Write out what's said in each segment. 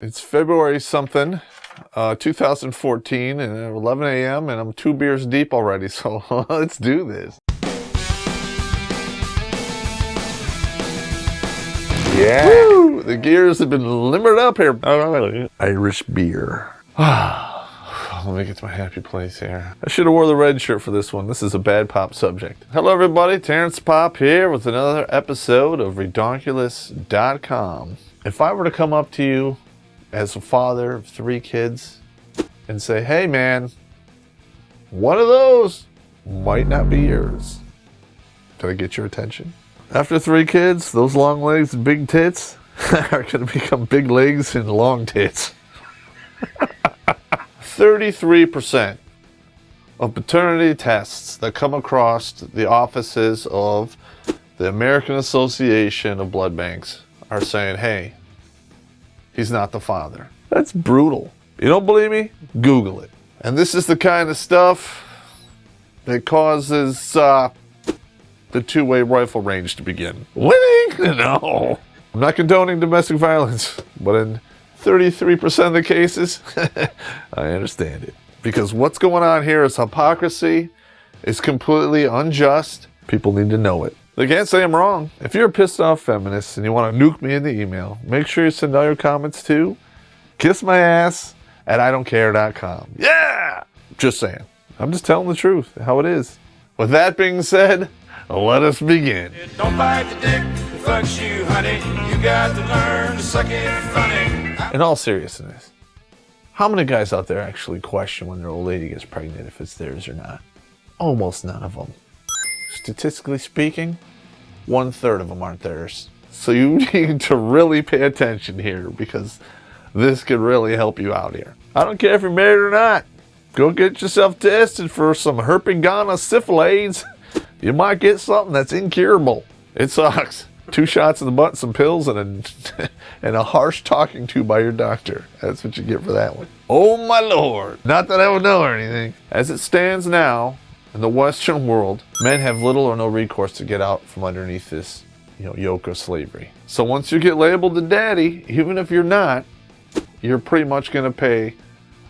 It's February something, 2014, and 11 a.m., and I'm 2 beers deep already, so let's do this. Yeah! Woo! The gears have been limbered up here. Irish beer. Let me get to my happy place here. I should have wore the red shirt for this one. This is a bad pop subject. Hello everybody, Terrence Pop here with another episode of Redonkulous.com. If I were to come up to you as a father of 3 kids and say, hey man, one of those might not be yours, did I get your attention? After 3 kids, those long legs and big tits are going to become big legs and long tits. 33% of paternity tests that come across the offices of the American Association of Blood Banks are saying, hey, he's not the father. That's brutal. You don't believe me? Google it. And this is the kind of stuff that causes the two-way rifle range to begin. Winning? No. I'm not condoning domestic violence, but in 33% of the cases, I understand it. Because what's going on here is hypocrisy. It's completely unjust. People need to know it. They can't say I'm wrong. If you're a pissed off feminist and you want to nuke me in the email, make sure you send all your comments to kissmyass@idontcare.com. Yeah! Just saying. I'm just telling the truth, how it is. With that being said, let us begin. Don't bite the dick that fucks you, honey. You got to learn to suck it funny. In all seriousness, how many guys out there actually question when their old lady gets pregnant if it's theirs or not? Almost none of them. Statistically speaking, 1/3 of them aren't theirs. So you need to really pay attention here because this could really help you out here. I don't care if you're married or not. Go get yourself tested for some herpes syphilis. You might get something that's incurable. It sucks. 2 shots in the butt, some pills, and a harsh talking to by your doctor. That's what you get for that one. Oh my Lord. Not that I would know or anything. As it stands now, in the Western world, men have little or no recourse to get out from underneath this, yoke of slavery. So once you get labeled a daddy, even if you're not, you're pretty much going to pay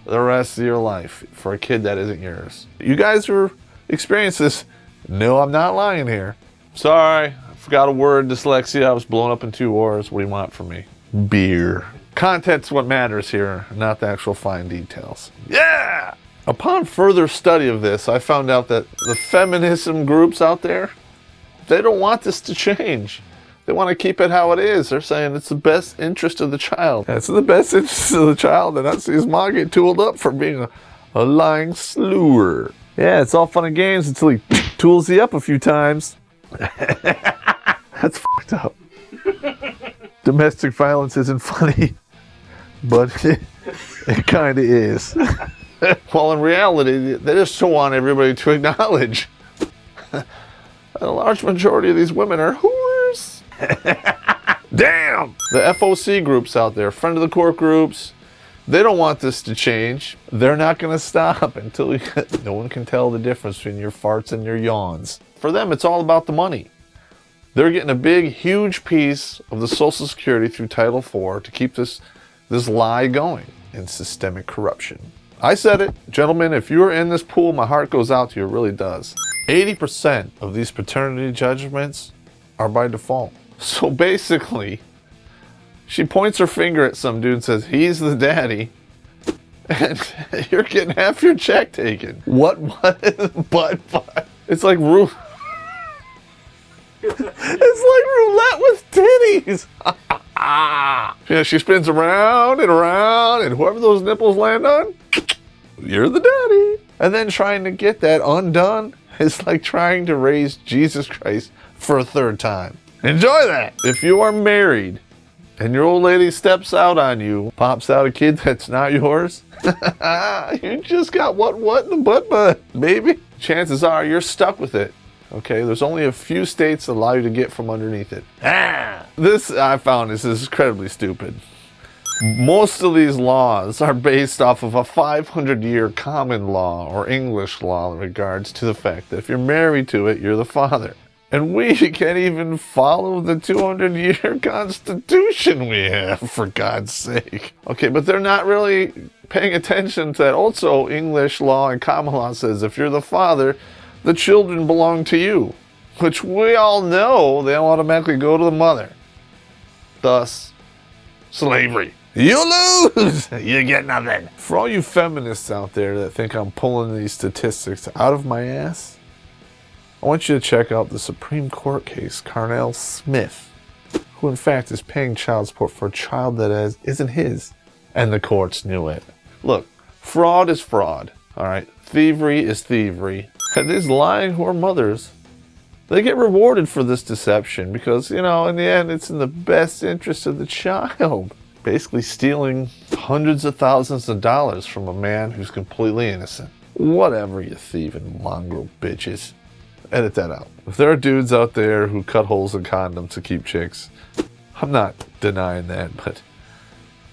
the rest of your life for a kid that isn't yours. You guys who experience this, no, I'm not lying here. Sorry, I forgot a word, dyslexia. I was blown up in 2 wars. What do you want from me? Beer. Content's what matters here, not the actual fine details. Yeah! Upon further study of this, I found out that the feminism groups out there, they don't want this to change. They want to keep it how it is. They're saying it's the best interest of the child. It's in the best interest of the child to not see his mom get tooled up for being a lying slewer. Yeah, it's all fun and games until he tools you up a few times. That's fucked up. Domestic violence isn't funny, but it kind of is. Well, in reality, they just don't want everybody to acknowledge a large majority of these women are whores. Damn! The FOC groups out there, friend of the court groups, they don't want this to change. They're not going to stop until no one can tell the difference between your farts and your yawns. For them, it's all about the money. They're getting a big, huge piece of the Social Security through Title IV to keep this lie going and systemic corruption. I said it. Gentlemen, if you're in this pool, my heart goes out to you. It really does. 80% of these paternity judgments are by default. So basically, she points her finger at some dude and says, he's the daddy, and you're getting half your check taken. What? But. It's like it's like roulette with titties. Yeah, she spins around and around, and whoever those nipples land on, you're the daddy. And then trying to get that undone is like trying to raise Jesus Christ for a 3rd time. Enjoy that. If you are married and your old lady steps out on you, pops out a kid that's not yours, you just got what in the butt, baby. Chances are you're stuck with it. Okay, there's only a few states that allow you to get from underneath it. This, I found, is incredibly stupid. Most of these laws are based off of a 500-year common law or English law in regards to the fact that if you're married to it, you're the father. And we can't even follow the 200-year Constitution we have, for God's sake. Okay, but they're not really paying attention to that. Also, English law and common law says if you're the father, the children belong to you, which we all know they automatically go to the mother. Thus, slavery. You lose! You get nothing. For all you feminists out there that think I'm pulling these statistics out of my ass, I want you to check out the Supreme Court case, Carnell Smith, who in fact is paying child support for a child that isn't his, and the courts knew it. Look, fraud is fraud, all right? Thievery is thievery. And these lying whore mothers, they get rewarded for this deception because, in the end, it's in the best interest of the child. Basically stealing hundreds of thousands of dollars from a man who's completely innocent. Whatever, you thieving mongrel bitches. Edit that out. If there are dudes out there who cut holes in condoms to keep chicks, I'm not denying that, but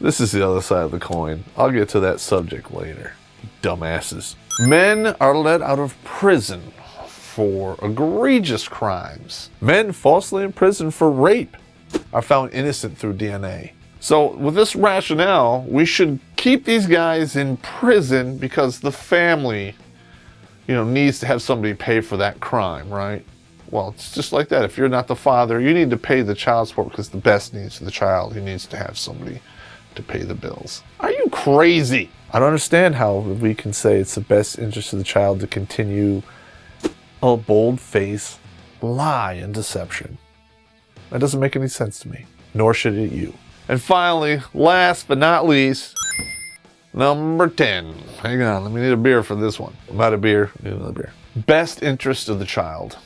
this is the other side of the coin. I'll get to that subject later. Dumbasses. Men are let out of prison for egregious crimes. Men falsely imprisoned for rape are found innocent through DNA. So with this rationale, we should keep these guys in prison because the family needs to have somebody pay for that crime, right? Well, it's just like that. If you're not the father, you need to pay the child support because the best needs of the child, he needs to have somebody to pay the bills. Are you crazy? I don't understand how we can say it's the best interest of the child to continue a bold-faced lie and deception. That doesn't make any sense to me, nor should it you. And finally, last but not least, number 10. Hang on, let me need a beer for this one. I'm out of beer, need another beer. Best interest of the child.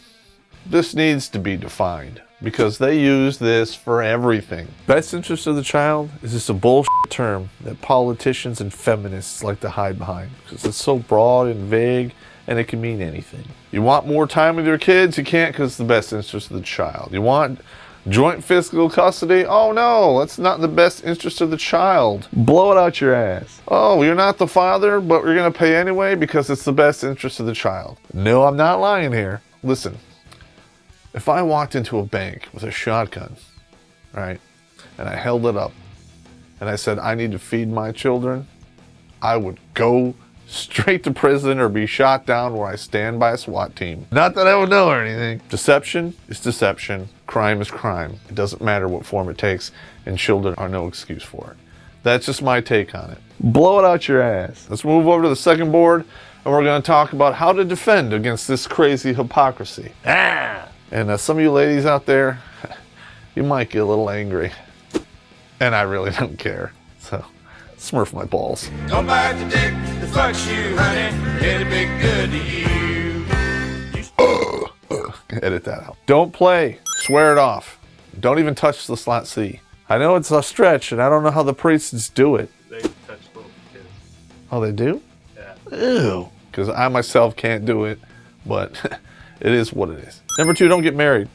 This needs to be defined because they use this for everything. Best interest of the child is just a bullshit term that politicians and feminists like to hide behind because it's so broad and vague and it can mean anything. You want more time with your kids? You can't because it's the best interest of the child. You want joint fiscal custody? Oh no, that's not in the best interest of the child. Blow it out your ass. Oh, you're not the father, but you're gonna pay anyway because it's the best interest of the child. No, I'm not lying here. Listen, if I walked into a bank with a shotgun, right, and I held it up, and I said, I need to feed my children, I would go straight to prison or be shot down where I stand by a SWAT team. Not that I would know or anything. Deception is deception. Crime is crime. It doesn't matter what form it takes, and children are no excuse for it. That's just my take on it. Blow it out your ass. Let's move over to the second board, and we're going to talk about how to defend against this crazy hypocrisy. And some of you ladies out there, you might get a little angry, and I really don't care. So, smurf my balls. Don't bite the dick that fucks you, honey. It'll be good to you. Edit that out. Don't play. Swear it off. Don't even touch the slot C. I know it's a stretch, and I don't know how the priests do it. They touch little kids. Oh, they do? Yeah. Ew. Because I myself can't do it, but it is what it is. Number 2, don't get married.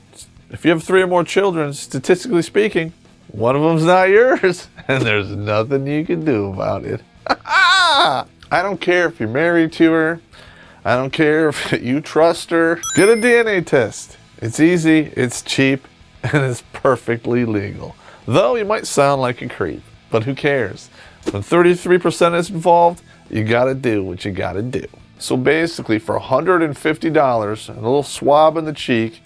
If you have 3 or more children, statistically speaking, one of them's not yours, and there's nothing you can do about it. I don't care if you're married to her. I don't care if you trust her. Get a DNA test. It's easy, it's cheap, and it's perfectly legal. Though you might sound like a creep, but who cares? When 33% is involved, you gotta do what you gotta do. So basically, for $150 and a little swab in the cheek,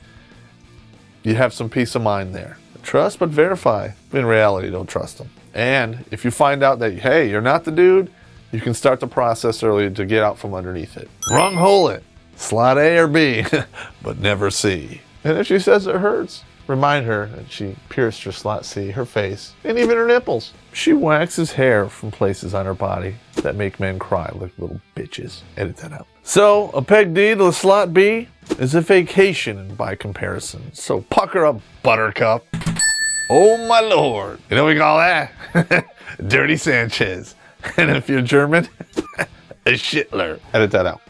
you have some peace of mind there. Trust but verify. In reality, don't trust them. And if you find out that, hey, you're not the dude, you can start the process early to get out from underneath it. Wrong hole it. Slot A or B, but never C. And if she says it hurts, remind her that she pierced her slot C, her face, and even her nipples. She waxes hair from places on her body that make men cry like little bitches. Edit that out. So, a peg D to the slot B is a vacation by comparison. So pucker up, buttercup. Oh my lord. You know what we call that? Dirty Sanchez. And if you're German, a shitler. Edit that out.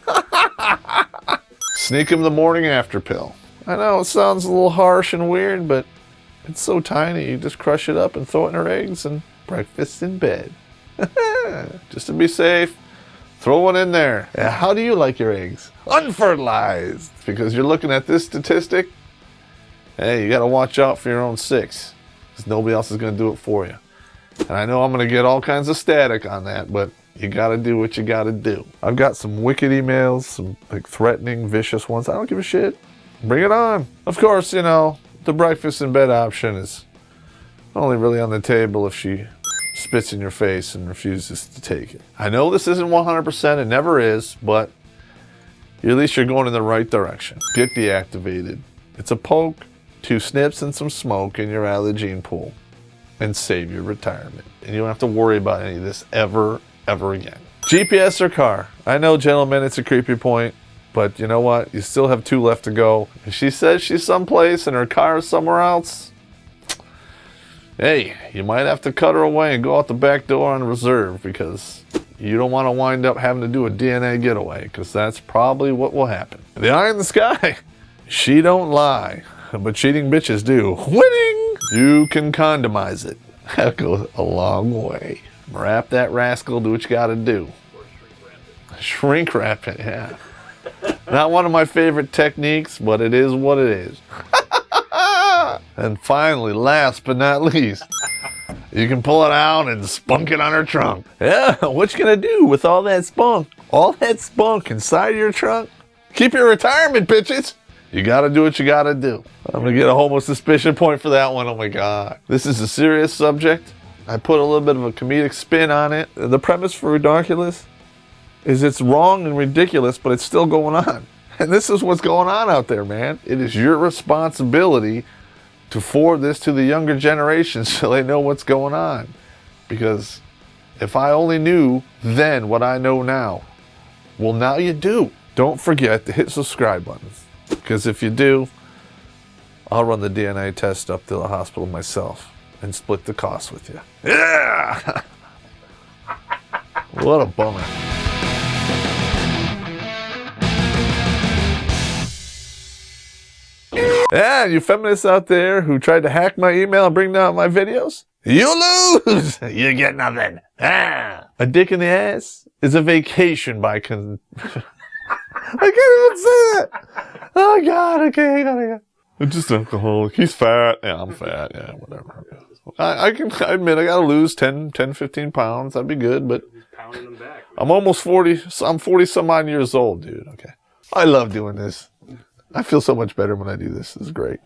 Sneak him the morning after pill. I know it sounds a little harsh and weird, but it's so tiny. You just crush it up and throw it in her eggs and breakfast in bed. Just to be safe, throw one in there. How do you like your eggs? Unfertilized. Because you're looking at this statistic, hey, you got to watch out for your own six, because nobody else is going to do it for you. And I know I'm going to get all kinds of static on that, but you got to do what you got to do. I've got some wicked emails, some like threatening, vicious ones. I don't give a shit. Bring it on. Of course, you know, the breakfast in bed option is only really on the table if she spits in your face and refuses to take it. I know this isn't 100%, it never is, but at least you're going in the right direction. Get deactivated. It's a poke, 2 snips and some smoke in your out of the gene pool, and save your retirement. And you don't have to worry about any of this ever again. GPS or car? I know, gentlemen, it's a creepy point, but you know what? You still have 2 left to go. If she says she's someplace and her car is somewhere else, hey, you might have to cut her away and go out the back door on reserve, because you don't want to wind up having to do a DNA getaway, because that's probably what will happen. The eye in the sky. She don't lie, but cheating bitches do. Winning! You can condomize it. That goes a long way. Wrap that rascal, do what you gotta do. Shrink wrap it, yeah. Not one of my favorite techniques, but it is what it is. And finally, last but not least, you can pull it out and spunk it on her trunk. Yeah, what you gonna do with all that spunk? All that spunk inside your trunk? Keep your retirement, bitches! You gotta do what you gotta do. I'm gonna get a homo suspicion point for that one. Oh my God. This is a serious subject. I put a little bit of a comedic spin on it. The premise for Redonkulous is it's wrong and ridiculous, but it's still going on. And this is what's going on out there, man. It is your responsibility to forward this to the younger generations so they know what's going on. Because if I only knew then what I know now, well, now you do. Don't forget to hit subscribe buttons. Because if you do, I'll run the DNA test up to the hospital myself and split the cost with you. Yeah! What a bummer. Yeah, you feminists out there who tried to hack my email and bring down my videos, you lose! You get nothing. Ah. A dick in the ass is a vacation by I can't even say that. Oh God, okay, I gotta. I'm just alcoholic. He's fat. Yeah, I'm fat. Yeah, whatever. I admit I gotta lose 10, 15 pounds. That'd be good, but I'm almost 40. I'm 40 some odd years old, dude. Okay. I love doing this. I feel so much better when I do this. This is great.